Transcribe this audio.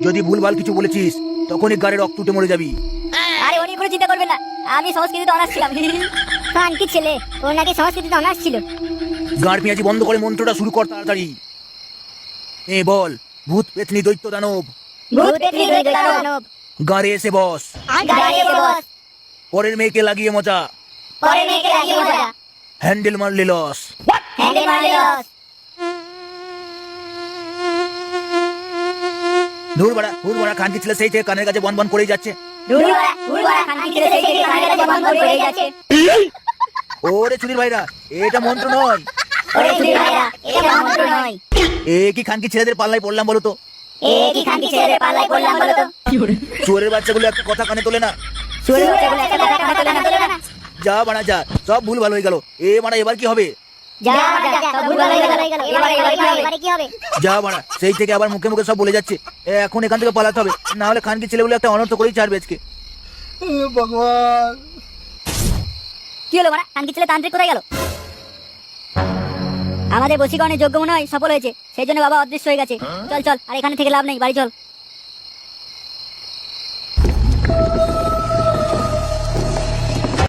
যদি ভুলভাল কিছু বলেছিস তখনই গাড়ির রক্ত উঠে মরে যাবি। আরে উনি কোনো চিন্তা করবেন না, আমি সংস্কৃতিতে অনার্স ছিলাম। খানকি ছেলে, ওর নাকি সংস্কৃতিতে অনার্স ছিল। গাড় পেঁয়াজি বন্ধ করে মন্ত্রটা শুরু কর তাড়াতাড়ি। বল, ভূত পেতনি দৈত্য দানব ভূত পেতনি দৈত্য দানব গাড়ি এসে বস। গাড়ি এসে বস। পরের মেয়েকে লাগিয়ে মজা, পরের মেয়েকে লাগিয়ে মজা, হ্যান্ডেল মারলে লস। হ্যান্ডেল মারলে লস। ধুর বাড়া খানকি ছেলে সেই থেকে কানের কাছে বন বন করেই যাচ্ছে। ধুরবাড়া খানকি ছেলে সেই থেকে কানের কাছে বন্ধ করে যাচ্ছে। ওরে চুরির ভাইরা, এটা মন্ত্র নয়। ওরে চুরি ভাইরা, এটা মন্ত্র নয়। কি খানকি ছেলেদের পাল্লায় পড়লাম বলো তো? কি খানকি ছেলেদের পাল্লায় পড়লাম বলো তো? চোরের বাচ্চাগুলো একটা কথা কানে তোলে না। চুরি বাচ্চাগুলো একটা কথা কানে তোলে না। যা বাড়া যা, সব ভুল ভালো হয়ে গেল। বাড়া এবার কি হবে? যা সব ভুল হয়ে গেল। এবারে কি হবে? যা বাড়া, সেই থেকে আবার মুখে মুখে সব বলে যাচ্ছে। এখন এখান থেকে পালাতে হবে, না হলে খানকি ছেলেগুলো একটা অনর্থ করেই ছাড়বে আজকে। ভগবান, কি হলো মানে খানকি ছেলে তান্ত্রিক কোথায় গেল? আমাদের বশীকরণের যোগ্য মনে হয় সফল হয়েছে, সেই জন্য বাবা অদৃশ্য হয়ে গেছে। চল চল, আর এখানে থেকে লাভ নেই, বাড়ি চল।